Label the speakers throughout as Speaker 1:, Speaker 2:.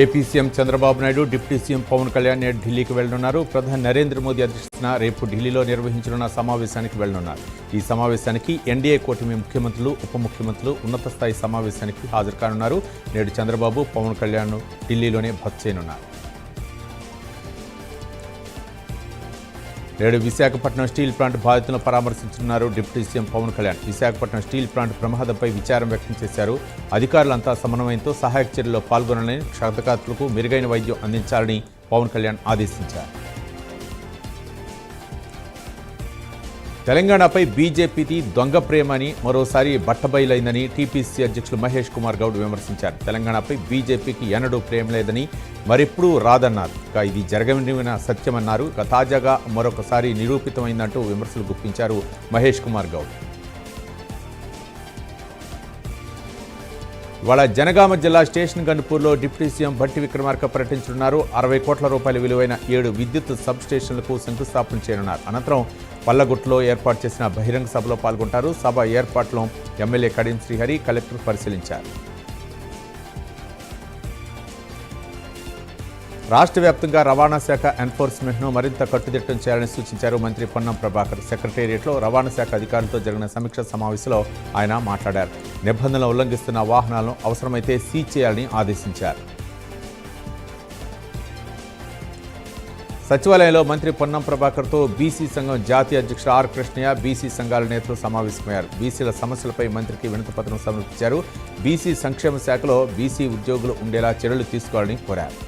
Speaker 1: AP CM Chandrababu Naidu, deputy CM Pawan Kalyan నేడు ఢిల్లీకి వెళ్లనున్నారు. ప్రధాని నరేంద్ర మోదీ అధ్యక్షతన రేపు ఢిల్లీలో నిర్వహించనున్న సమావేశానికి వెళ్లనున్నారు. ఈ సమావేశానికి ఎన్డీఏ కూటమి ముఖ్యమంత్రులు, ఉప ముఖ్యమంత్రులు ఉన్నత స్థాయి సమావేశానికి హాజరు కానున్నారు. నేడు చంద్రబాబు, పవన్ కళ్యాణ్ ఢిల్లీలోనే బస చేయనున్నారు. నేడు విశాఖపట్నం స్టీల్ ప్లాంట్ బాధితులను పరామర్శించనున్నారు deputy CM Pawan Kalyan. Visakhapatnam steel plant ప్రమాదంపై విచారం వ్యక్తం చేశారు. అధికారులంతా సమన్వయంతో సహాయక చర్యల్లో పాల్గొనాలని, క్షతగాత్రులకు మెరుగైన వైద్యం అందించాలని పవన్ కళ్యాణ్ ఆదేశించారు. తెలంగాణపై బీజేపీది దొంగ ప్రేమ అని మరోసారి బట్టబయలైందని టీపీసీ అధ్యక్షులు మహేష్ కుమార్ గౌడ్ విమర్శించారు. తెలంగాణపై బీజేపీకి ఎన్నడూ ప్రేమ లేదని, మరెప్పుడూ రాదన్నారు. ఇది జరగని సత్యమన్నారు. తాజాగా మరొకసారి నిరూపితమైందంటూ విమర్శలు గుప్పించారు మహేష్ కుమార్ గౌడ్. ఇవాళ జనగామ జిల్లా స్టేషన్ గన్పూర్లో డిప్యూటీ సీఎం భట్టి విక్రమార్క పర్యటించనున్నారు. 60 కోట్ల రూపాయల విలువైన 7 విద్యుత్ సబ్ స్టేషన్లకు శంకుస్థాపన చేయనున్నారు. అనంతరం పల్లగుట్లో ఏర్పాటు చేసిన బహిరంగ సభలో పాల్గొంటారు. సభ ఏర్పాట్లను ఎమ్మెల్యే కడియం శ్రీహరి, కలెక్టర్ పరిశీలించారు. రాష్ట్ర వ్యాప్తంగా రవాణా శాఖ ఎన్ఫోర్స్మెంట్ను మరింత కట్టుదిట్టం చేయాలని సూచించారు మంత్రి పొన్నం ప్రభాకర్. సెక్రటేరియట్లో రవాణా శాఖ అధికారులతో జరిగిన సమీక్ష సమావేశంలో ఆయన మాట్లాడారు. నిబంధనలు ఉల్లంఘిస్తున్న వాహనాలను అవసరమైతే సీజ్ చేయాలని ఆదేశించారు. సచివాలయంలో మంత్రి పొన్నం ప్రభాకర్తో బీసీ సంఘం జాతీయ అధ్యక్షుడు ఆర్ కృష్ణయ్య, బీసీ సంఘాల నేతలు సమావేశమయ్యారు. బీసీల సమస్యలపై మంత్రికి వినతిపత్రం సమర్పించారు. బీసీ సంక్షేమ శాఖలో బీసీ ఉద్యోగులు ఉండేలా చర్యలు తీసుకోవాలని కోరారు.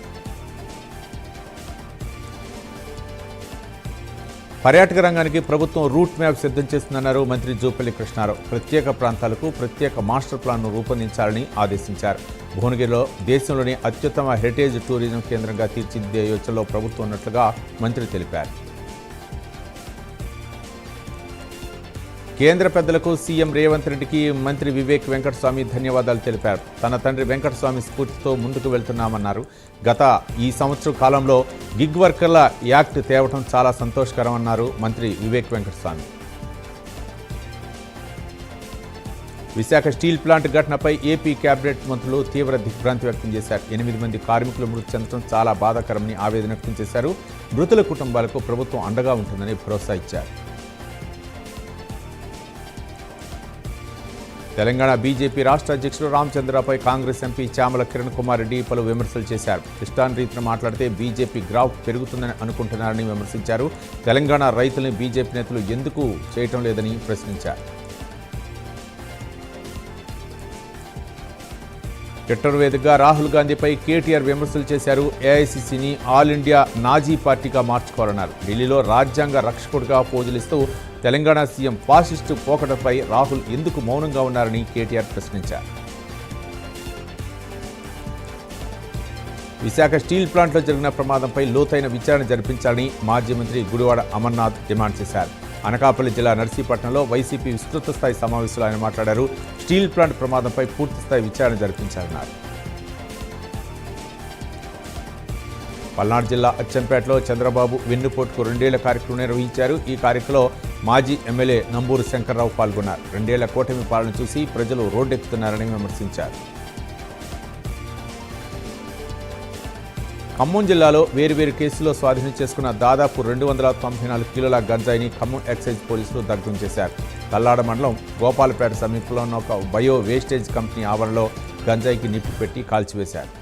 Speaker 1: పర్యాటక రంగానికి ప్రభుత్వం రూట్ మ్యాప్ సిద్ధం చేస్తుందన్నారు మంత్రి జూపల్లి కృష్ణారావు. ప్రత్యేక ప్రాంతాలకు ప్రత్యేక మాస్టర్ ప్లాన్ను రూపొందించాలని ఆదేశించారు. భువనగిరిలో దేశంలోని అత్యుత్తమ హెరిటేజ్ టూరిజం కేంద్రంగా తీర్చిదిద్దే యోచనలో ప్రభుత్వం ఉన్నట్లుగా మంత్రి తెలిపారు. కేంద్ర పెద్దలకు సీఎం రేవంత్ రెడ్డికి మంత్రి వివేక్ వెంకటస్వామి ధన్యవాదాలు తెలిపారు. తన తండ్రి వెంకటస్వామి స్ఫూర్తితో ముందుకు వెళ్తున్నామన్నారు. గత ఈ సంవత్సరం కాలంలో గిగ్ వర్కర్ల యాక్ట్ తేవటం చాలా సంతోషకరమన్నారు మంత్రి వివేక్ వెంకటస్వామి. విశాఖ స్టీల్ ప్లాంట్ ఘటనపై ఏపీ కేబినెట్ మంత్రులు తీవ్ర దిగ్భ్రాంతి వ్యక్తం చేశారు. 8 మంది కార్మికులు మృతి చెందడం చాలా బాధాకరమని ఆవేదన వ్యక్తం చేశారు. మృతుల కుటుంబాలకు ప్రభుత్వం అండగా ఉంటుందని భరోసా ఇచ్చారు. తెలంగాణ బీజేపీ రాష్ట్ర అధ్యక్షుడు రామచంద్రపై కాంగ్రెస్ ఎంపీ చామల కిరణ్ కుమార్ రెడ్డి పలు విమర్శలు చేశారు. ఇష్టానురీతిన మాట్లాడితే బీజేపీ గ్రాఫ్ పెరుగుతుందని అనుకుంటున్నారని విమర్శించారు. తెలంగాణ రైతుల్ని బీజేపీ నేతలు ఎందుకు చేయటం లేదని ప్రశ్నించారు. ట్విట్టర్ వేదికగా రాహుల్ గాంధీపై కేటీఆర్ విమర్శలు చేశారు. ఏఐసీసీని ఆల్ ఇండియా నాజీ పార్టీగా మార్చుకోవాలన్నారు. ఢిల్లీలో రాజ్యాంగ రక్షకుడిగా పోజులిస్తూ తెలంగాణ సీఎం ఫాసిస్టు పోకడపై రాహుల్ ఎందుకు మౌనంగా ఉన్నారని కేటీఆర్ ప్రశ్నించారు. విశాఖ స్టీల్ ప్లాంట్లో జరిగిన ప్రమాదంపై లోతైన విచారణ జరిపించాలని మాజీ మంత్రి గుడివాడ అమర్నాథ్ డిమాండ్ చేశారు. అనకాపల్లి జిల్లా నర్సీపట్నంలో వైసీపీ విస్తృత స్థాయి సమావేశంలో ఆయన మాట్లాడారు. స్టీల్ ప్లాంట్ ప్రమాదంపై పూర్తిస్థాయి విచారణ జరిపించారన్నారు. పల్నాడు జిల్లా అచ్చంపేటలో చంద్రబాబు వెన్నుపోటుకు 2 ఏళ్ల కార్యక్రమం నిర్వహించారు. ఈ కార్యక్రమంలో మాజీ ఎమ్మెల్యే నంబూరు శంకర్రావు పాల్గొన్నారు. 2 ఏళ్ల కూటమి పాలన చూసి ప్రజలు రోడ్డెక్కుతున్నారని విమర్శించారు. ఖమ్మం జిల్లాలో వేరువేరు కేసుల్లో స్వాధీనం చేసుకున్న దాదాపు 294 కిలోల గంజాయిని ఖమ్మం ఎక్సైజ్ పోలీసులు దగ్ధం చేశారు. తల్లాడ మండలం గోపాలపేట సమీపంలో ఉన్న ఒక బయో వేస్టేజ్ కంపెనీ ఆవరణలో గంజాయికి నిప్పు పెట్టి కాల్చివేశారు.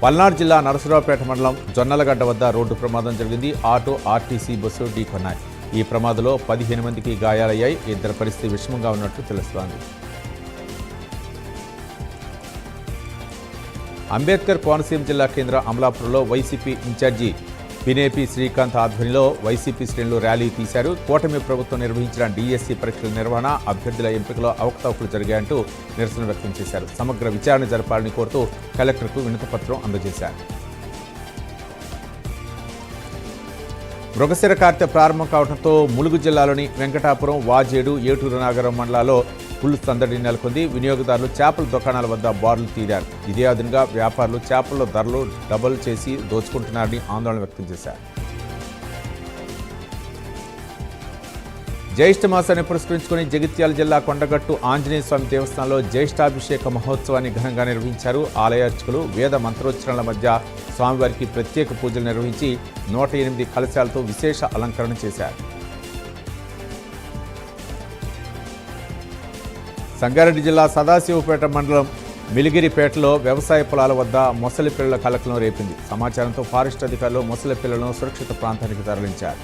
Speaker 1: పల్నాడు జిల్లా నరసరావుపేట మండలం జొన్నలగడ్డ వద్ద రోడ్డు ప్రమాదం జరిగింది. ఆటో, ఆర్టీసీ బస్సు ఢీకొన్నాయి. ఈ ప్రమాదంలో 15 మందికి గాయాలయ్యాయి. 2 పరిస్థితి విషమంగా ఉన్నట్లు తెలుస్తోంది. అంబేద్కర్ కోనసీమ జిల్లా కేంద్ర అమలాపురంలో వైసీపీ ఇన్ఛార్జి పినేపి శ్రీకాంత్ ఆధ్వర్యంలో వైసీపీ శ్రేణులు ర్యాలీ తీశారు. కూటమి ప్రభుత్వం నిర్వహించిన డీఎస్సీ పరీక్షల నిర్వహణ, అభ్యర్థుల ఎంపికలో అవకతవకలు జరిగాయంటూ నిరసన వ్యక్తం చేశారు. సమగ్ర విచారణ జరపాలని కోరుతూ కలెక్టర్కు వినతిపత్రం అందజేశారు. మృగశిర కార్తె ప్రారంభం కావడంతో ములుగు జిల్లాలోని వెంకటాపురం, వాజేడు, ఏటూరు నాగరం మండలాల్లో ఫుల్ సందడి నెలకొంది. వినియోగదారులు చేపల దుకాణాల వద్ద బారులు తీరారు. ఇదే అదనంగా వ్యాపారులు చేపల ధరలు డబుల్ చేసి దోచుకుంటున్నారని ఆందోళన వ్యక్తం చేశారు. జ్యేష్ఠ మాసాన్ని పురస్కరించుకుని జగిత్యాల జిల్లా కొండగట్టు ఆంజనేయ స్వామి దేవస్థానంలో జ్యేష్ఠాభిషేక మహోత్సవాన్ని ఘనంగా నిర్వహించారు. ఆలయ అర్చకులు వేద మంత్రోచ్చరణల మధ్య స్వామివారికి ప్రత్యేక పూజలు నిర్వహించి 108 కలశాలతో విశేష అలంకరణ చేశారు. సంగారెడ్డి జిల్లా సదాశివపేట మండలం మిలిగిరిపేటలో వ్యవసాయ పొలాల వద్ద మొసలి పిల్లల కలకలం రేపింది. సమాచారంతో ఫారెస్ట్ అధికారులు మొసలి పిల్లలను సురక్షిత ప్రాంతానికి తరలించారు.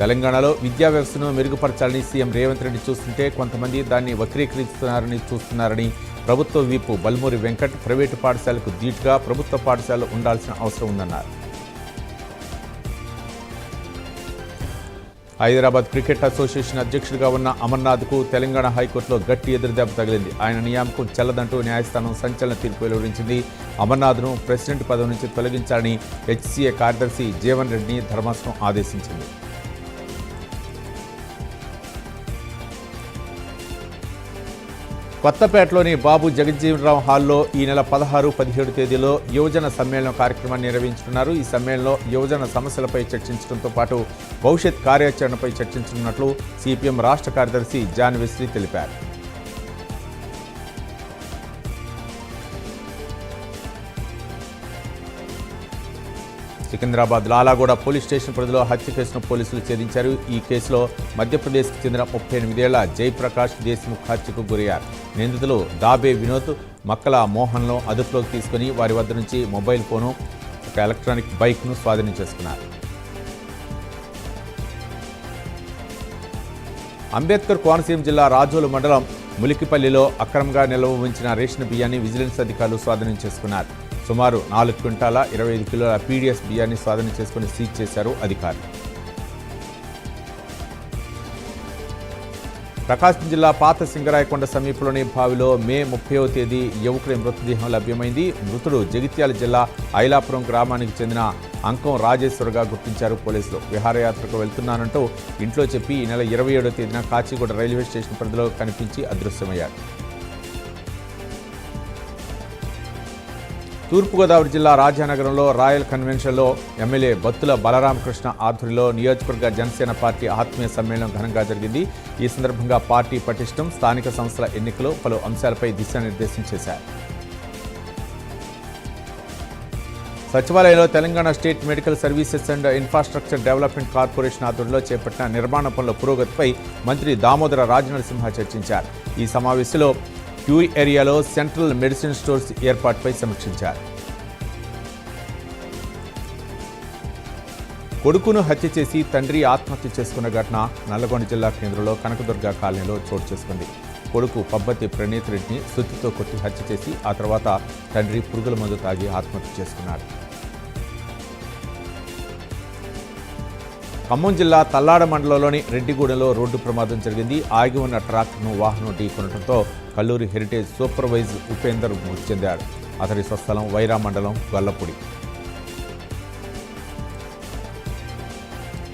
Speaker 1: తెలంగాణలో విద్యా వ్యవస్థను మెరుగుపరచాలని సీఎం రేవంత్ రెడ్డి చూస్తుంటే కొంతమంది దాన్ని వక్రీకరిస్తున్నారని చూస్తున్నారని ప్రభుత్వ వీపు బల్మూరి వెంకట్ ప్రైవేటు పాఠశాలకు ధీటుగా ప్రభుత్వ పాఠశాలలు ఉండాల్సిన అవసరం ఉందన్నారు. హైదరాబాద్ క్రికెట్ అసోసియేషన్ అధ్యక్షుడిగా ఉన్న అమర్నాథ్కు తెలంగాణ హైకోర్టులో గట్టి ఎదురుదెబ్బ తగిలింది. ఆయన నియామకం చెల్లదంటూ న్యాయస్థానం సంచలన తీర్పు వెలువరించింది. అమర్నాథ్ను ప్రెసిడెంట్ పదవి నుంచి తొలగించాలని హెచ్సీఏ కార్యదర్శి జీవన్ రెడ్డిని ధర్మాసనం ఆదేశించింది. కొత్తపేటలోని బాబు జగజ్జీవనరావు హాల్లో ఈ నెల 16, 17 తేదీలో యువజన సమ్మేళనం కార్యక్రమాన్ని నిర్వహించనున్నారు. ఈ సమ్మేళనంలో యువజన సమస్యలపై చర్చించడంతో పాటు భవిష్యత్ కార్యాచరణపై చర్చించనున్నట్లు సిపిఎం రాష్ట్ర కార్యదర్శి జాన్ వెస్లీ తెలిపారు. సికింద్రాబాద్ లాలాగూడ పోలీస్ స్టేషన్ పరిధిలో హత్య కేసును పోలీసులు ఛేదించారు. ఈ కేసులో మధ్యప్రదేశ్కు చెందిన 38 ఏళ్ల జయప్రకాష్ దేశ్ముఖ్ హత్యకు గురయ్యారు. నిందితులు దాబే వినోద్, మక్కల మోహన్ను అదుపులోకి తీసుకుని వారి వద్ద నుంచి మొబైల్ ఫోను, ఒక ఎలక్ట్రానిక్ బైక్ను స్వాధీనం చేసుకున్నారు. అంబేద్కర్ కోనసీమ జిల్లా రాజోలు మండలం ములికిపల్లిలో అక్రమంగా నిల్వ ఉంచిన రేషన్ బియ్యాన్ని విజిలెన్స్ అధికారులు స్వాధీనం చేసుకున్నారు. సుమారు 4 క్వింటాల 25 కిలోల పీడీఎస్ బియ్యాన్ని స్వాధీనం చేసుకుని సీజ్ చేశారు అధికారులు. ప్రకాశం జిల్లా పాత సింగరాయకొండ సమీపంలోని బావిలో మే 30వ తేదీ యువకుడి మృతదేహం లభ్యమైంది. మృతుడు జగిత్యాల జిల్లా ఐలాపురం గ్రామానికి చెందిన అంకం రాజేశ్వర్గా గుర్తించారు పోలీసులు. విహారయాత్రకు వెళ్తున్నానంటూ ఇంట్లో చెప్పి ఈ నెల 27వ తేదీన కాచిగూడ రైల్వే స్టేషన్ పరిధిలో కనిపించి అదృశ్యమయ్యాడు. తూర్పుగోదావరి జిల్లా రాజానగరంలో రాయల్ కన్వెన్షన్లో ఎమ్మెల్యే బత్తుల బలరామకృష్ణ ఆధ్వర్యంలో నియోజకవర్గ జనసేన పార్టీ ఆత్మీయ సమ్మేళనం ఘనంగా జరిగింది. ఈ సందర్భంగా పార్టీ పటిష్టం, స్థానిక సంస్థల ఎన్నికలు, పలు అంశాలపై దిశానిర్దేశం చేశారు. సచివాలయంలో Telangana state medical services and infrastructure development corporation ఆధ్వర్యంలో చేపట్టిన నిర్మాణ పనుల పురోగతిపై మంత్రి దామోదర రాజనరసింహ చర్చించారు. ఈ సమావేశంలో క్యూరీ ఏరియాలో సెంట్రల్ మెడిసిన్ స్టోర్స్ ఏర్పాటుపై సమీక్షించారు. కొడుకును హత్య చేసి తండ్రి ఆత్మహత్య చేసుకున్న ఘటన నల్లగొండ జిల్లా కేంద్రంలో కనకదుర్గ కాలనీలో చోటు చేసుకుంది. కొడుకు పబ్బతి ప్రణీత్ రెడ్డిని సుత్తితో కొట్టి హత్య చేసి ఆ తర్వాత తండ్రి పురుగుల మందు తాగి ఆత్మహత్య చేసుకున్నాడు. ఖమ్మం జిల్లా తల్లాడ మండలంలోని రెడ్డిగూడెంలో రోడ్డు ప్రమాదం జరిగింది. ఆగి ఉన్న ట్రాక్టర్ను వాహనం ఢీకొనడంతో కల్లూరి హెరిటేజ్ సూపర్వైజర్ ఉపేందర్ మృతి చెందాడు. అతడి స్వస్థలం వైరా మండలం గొల్లపూడి.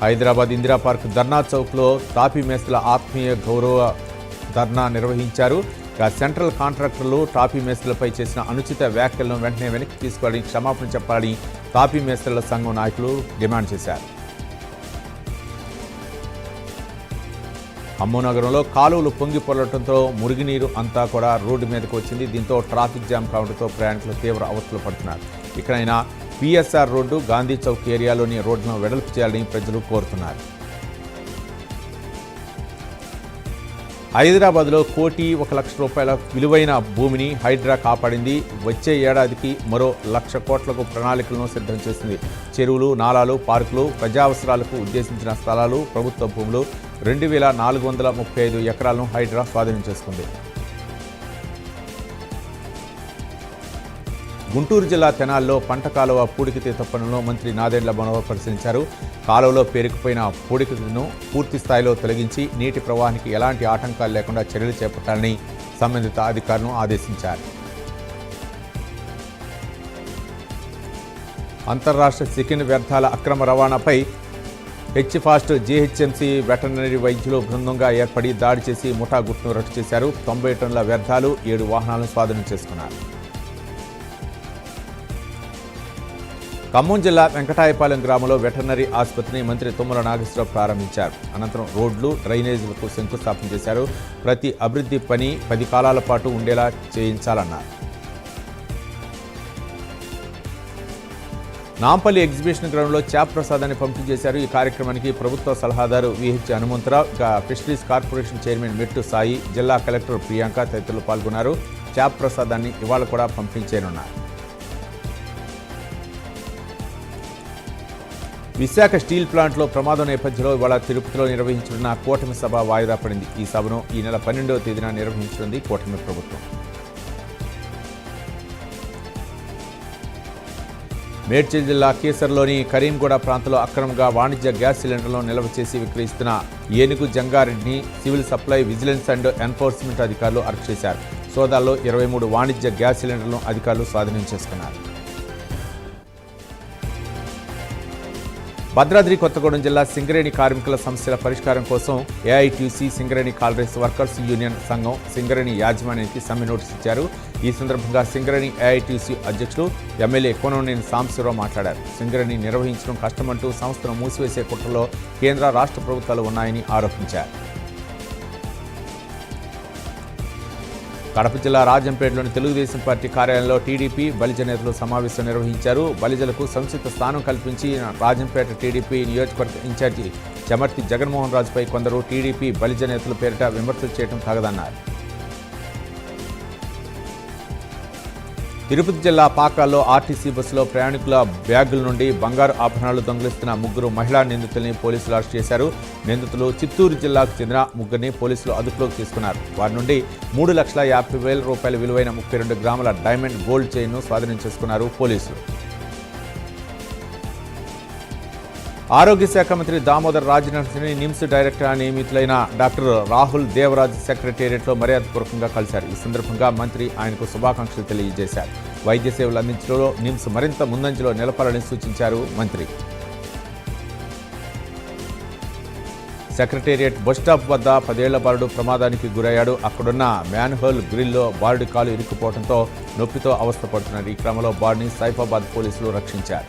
Speaker 1: హైదరాబాద్ ఇందిరా పార్క్ ధర్నా చౌక్లో తాపీ మేస్త్రుల ఆత్మీయ గౌరవ ధర్నా నిర్వహించారు. సెంట్రల్ కాంట్రాక్టర్లు తాపీ మేస్త్రులపై చేసిన అనుచిత వ్యాఖ్యలను వెంటనే వెనక్కి తీసుకోవాలని, క్షమాపణ చెప్పాలని తాపీ మేస్త్రుల సంఘం నాయకులు డిమాండ్ చేశారు. ఖమ్మం నగరంలో కాలువలు పొంగి పొరలటంతో మురుగునీరు అంతా కూడా రోడ్డు మీదకు వచ్చింది. దీంతో ట్రాఫిక్ జామ్ కావడంతో ప్రయాణికులు తీవ్ర అవస్థలు పడుతున్నారు. ఇక్కడైనా పిఎస్ఆర్ రోడ్డు, గాంధీ చౌక్ ఏరియాలోని రోడ్డును వెడల్పు చేయాలని ప్రజలు కోరుతున్నారు. హైదరాబాద్లో 1,01,00,000 రూపాయల విలువైన భూమిని హైడ్రా కాపాడింది. వచ్చే ఏడాదికి మరో 1,00,000 కోట్లకు ప్రణాళికలను సిద్ధం చేసింది. చెరువులు, నాలాలు, పార్కులు, ప్రజావసరాలకు ఉద్దేశించిన స్థలాలు, ప్రభుత్వ భూములు 2,435 ఎకరాలను హైడ్రా స్వాధీనం చేసుకుంది. గుంటూరు జిల్లా తెనాల్లో పంట కాలువ పూడికతీత పనులను మంత్రి నాదెండ్ల మనోహర్ పరిశీలించారు. కాలువలో పేరుకుపోయిన పూడికను పూర్తి స్థాయిలో తొలగించి నీటి ప్రవాహానికి ఎలాంటి ఆటంకాలు లేకుండా చర్యలు చేపట్టాలని సంబంధిత అధికారులను ఆదేశించారు. అంతర్రాష్ట్ర చికెన్ వ్యర్థాల అక్రమ రవాణాపై హెచ్ఫాస్ట్ జీహెచ్ఎంసీ వెటర్నరీ వైద్యులు బృందంగా ఏర్పడి దాడి చేసి ముఠా గుట్టును రట్టు చేశారు. 90 టన్నుల వ్యర్థాలు, 7 వాహనాలను స్వాధీనం చేసుకున్నారు. ఖమ్మం జిల్లా వెంకటాయపాలెం గ్రామంలో వెటర్నరీ ఆసుపత్రిని మంత్రి తుమ్మల నాగేశ్వరరావు ప్రారంభించారు. అనంతరం రోడ్లు, డ్రైనేజీలకు శంకుస్థాపన చేశారు. ప్రతి అభివృద్ధి పని 10 కాలాల పాటు ఉండేలా చేయించాలన్నారు. నాంపల్లి ఎగ్జిబిషన్ గ్రౌండ్లో చాప్ ప్రసాదాన్ని పంపిణీ చేశారు. ఈ కార్యక్రమానికి ప్రభుత్వ సలహాదారు VH Hanumantharao, fisheries corporation chairman Mettu Sai, జిల్లా కలెక్టర్ ప్రియాంక తదితరులు పాల్గొన్నారు. చాప్ ప్రసాదాన్ని ఇవాళ కూడా పంపిణీ చేయనున్నారు. విశాఖ స్టీల్ ప్లాంట్లో ప్రమాదం నేపథ్యంలో ఇవాళ తిరుపతిలో నిర్వహించనున్న కూటమి సభ వాయిదా పడింది. ఈ సభను ఈ నెల 12వ తేదీన నిర్వహించనుంది కూటమి ప్రభుత్వం. మేడ్చల్ జిల్లా కేసర్లోని కరీంగూడ ప్రాంతంలో అక్రమంగా వాణిజ్య గ్యాస్ సిలిండర్లను నిల్వ చేసి విక్రయిస్తున్న ఏనుగు జంగారెడ్డిని civil supply, vigilance and enforcement అధికారులు అరెస్ట్ చేశారు. సోదాల్లో 23 వాణిజ్య గ్యాస్ సిలిండర్లను అధికారులు స్వాధీనం చేసుకున్నారు. భద్రాద్రి కొత్తగూడెం జిల్లా సింగరేణి కార్మికుల సమస్యల పరిష్కారం కోసం AITC Singareni collieries workers union సంఘం సింగరేణి యాజమాన్యానికి సమ్మె నోటీసు ఇచ్చారు. ఈ సందర్భంగా సింగరేణి ఏఐటీసీ అధ్యక్షులు ఎమ్మెల్యే కోననేని సాంబశివరావు మాట్లాడారు. సింగరేణి నిర్వహించడం కష్టమంటూ సంస్థను మూసివేసే కుట్రలో కేంద్ర, రాష్ట్ర ప్రభుత్వాలు ఉన్నాయని ఆరోపించారు. కడప జిల్లా రాజంపేటలోని తెలుగుదేశం పార్టీ కార్యాలయంలో టీడీపీ, బలిజ నేతలు సమావేశం నిర్వహించారు. బలిజలకు సముచిత స్థానం కల్పించి రాజంపేట టీడీపీ నియోజకవర్గ ఇన్ఛార్జి చమర్తి జగన్మోహన్ రాజుపై కొందరు టీడీపీ, బలిజ నేతల పేరిట విమర్శలు చేయడం తగదన్నారు. తిరుపతి జిల్లా పాకాల్లో ఆర్టీసీ బస్సులో ప్రయాణికుల బ్యాగుల నుండి బంగారు ఆభరణాలు దొంగిలిస్తున్న 3 మహిళా నిందితుల్ని పోలీసులు అరెస్ట్ చేశారు. నిందితులు చిత్తూరు జిల్లాకు చెందిన 3 పోలీసులు అదుపులోకి తీసుకున్నారు. వారి నుండి 3,50,000 రూపాయల విలువైన 32 గ్రాముల డైమండ్ గోల్డ్ చైన్ను స్వాధీనం చేసుకున్నారు పోలీసులు. ఆరోగ్య శాఖ మంత్రి దామోదర్ రాజనరసింహని నిమ్స్ డైరెక్టర్గా నియమితులైన డాక్టర్ రాహుల్ దేవరాజ్ సెక్రటేరియట్లో మర్యాదపూర్వకంగా కలిశారు. ఈ సందర్భంగా మంత్రి ఆయనకు శుభాకాంక్షలు తెలియజేశారు. వైద్య సేవలు అందించడంలో నిమ్స్ మరింత ముందంజలో నిలపాలని సూచించారు మంత్రి. సెక్రటేరియట్ బస్టాప్ వద్ద 10 ఏళ్ల బాలుడు ప్రమాదానికి గురయ్యాడు. అక్కడున్న మ్యాన్హోల్ గ్రిల్లో బాలుడి కాలు ఇరుక్కుపోవడంతో నొప్పితో అవస్థపడుతున్నారు. ఈ క్రమంలో బాలుడిని సైఫాబాద్ పోలీసులు రక్షించారు.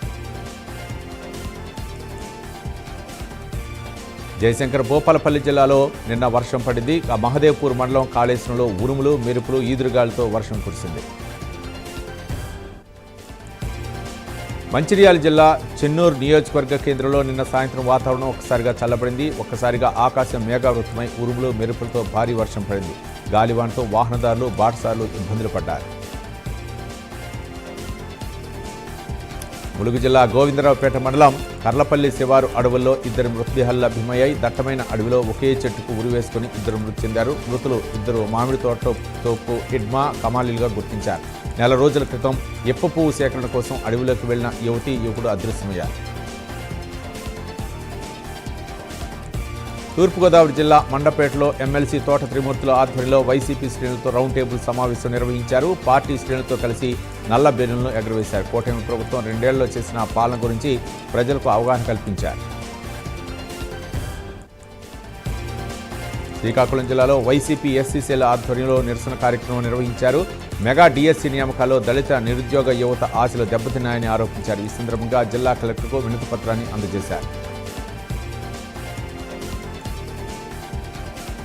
Speaker 1: జయశంకర్ భూపాలపల్లి జిల్లాలో నిన్న వర్షం పడింది. మహదేవ్పూర్ మండలం కాళేశ్వరంలో ఉరుములు, మెరుపులు, ఈదురుగాలతో వర్షం కురిసింది. మంచిర్యాల జిల్లా చెన్నూరు నియోజకవర్గ కేంద్రంలో నిన్న సాయంత్రం వాతావరణం ఒక్కసారిగా చల్లబడింది. ఒక్కసారిగా ఆకాశం మేఘావృతమై ఉరుములు, మెరుపులతో భారీ వర్షం పడింది. గాలివానతో వాహనదారులు, బాటసారులు ఇబ్బందులు పడ్డారు. ములుగు జిల్లా గోవిందరావుపేట మండలం కర్లపల్లి శివారు అడవుల్లో 2 మృతదేహాలు లభ్యమయ్యాయి. దట్టమైన అడవిలో ఒకే చెట్టుకు ఉరివేసుకుని 2 మృతి చెందారు. మృతులు 2 మామిడి తోపు హిడ్మా కమాలీలుగా గుర్తించారు. నెల రోజుల క్రితం ఎప్ప పువ్వు సేకరణ కోసం అడవిలోకి వెళ్లిన యువకుడు అదృశ్యమయ్యారు. తూర్పుగోదావరి జిల్లా మండపేటలో ఎమ్మెల్సీ తోట త్రిమూర్తుల ఆధ్వర్యంలో వైసీపీ శ్రేణులతో రౌండ్ టేబుల్ సమావేశం నిర్వహించారు. పార్టీ శ్రేణులతో కలిసి నల్ల బెలూన్లను ఎగురవేశారు. కూటమి ప్రభుత్వం 2 ఏళ్లలో చేసిన పాలన గురించి ప్రజలకు అవగాహన కల్పించారు. శ్రీకాకుళం జిల్లాలో వైసీపీ ఎస్సీసీల ఆధ్వర్యంలో నిరసన కార్యక్రమం నిర్వహించారు. మెగా డిఎస్సీ నియామకాల్లో దళిత నిరుద్యోగ యువత ఆశలు దెబ్బతిన్నాయని ఆరోపించారు. ఈ సందర్భంగా జిల్లా కలెక్టర్కు వినతి పత్రాన్ని అందజేశారు.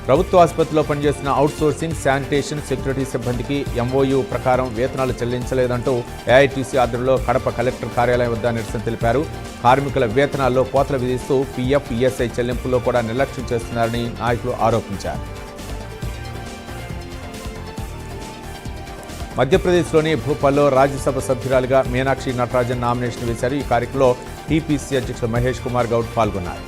Speaker 1: ప్రభుత్వ ఆసుపత్రిలో పనిచేసిన అవుట్సోర్సింగ్, శానిటేషన్, సెక్యూరిటీ సిబ్బందికి ఎంఓయూ ప్రకారం వేతనాలు చెల్లించలేదంటూ ఏఐటీసీ ఆధ్వర్యంలో కడప కలెక్టర్ కార్యాలయం వద్ద నిరసన తెలిపారు. కార్మికుల వేతనాల్లో కోతలు విధిస్తూ పీఎఫ్, ఈఎస్ఐ చెల్లింపుల్లో కూడా నిర్లక్ష్యం చేస్తున్నారని నాయకులు ఆరోపించారు. మధ్యప్రదేశ్లోని భూపాల్లో రాజ్యసభ సభ్యురాలిగా మీనాక్షి నటరాజన్ నామినేషన్ వేశారు. ఈ కార్యక్రమంలో టీపీసీ అధ్యక్షులు మహేష్ కుమార్ గౌడ్ పాల్గొన్నారు.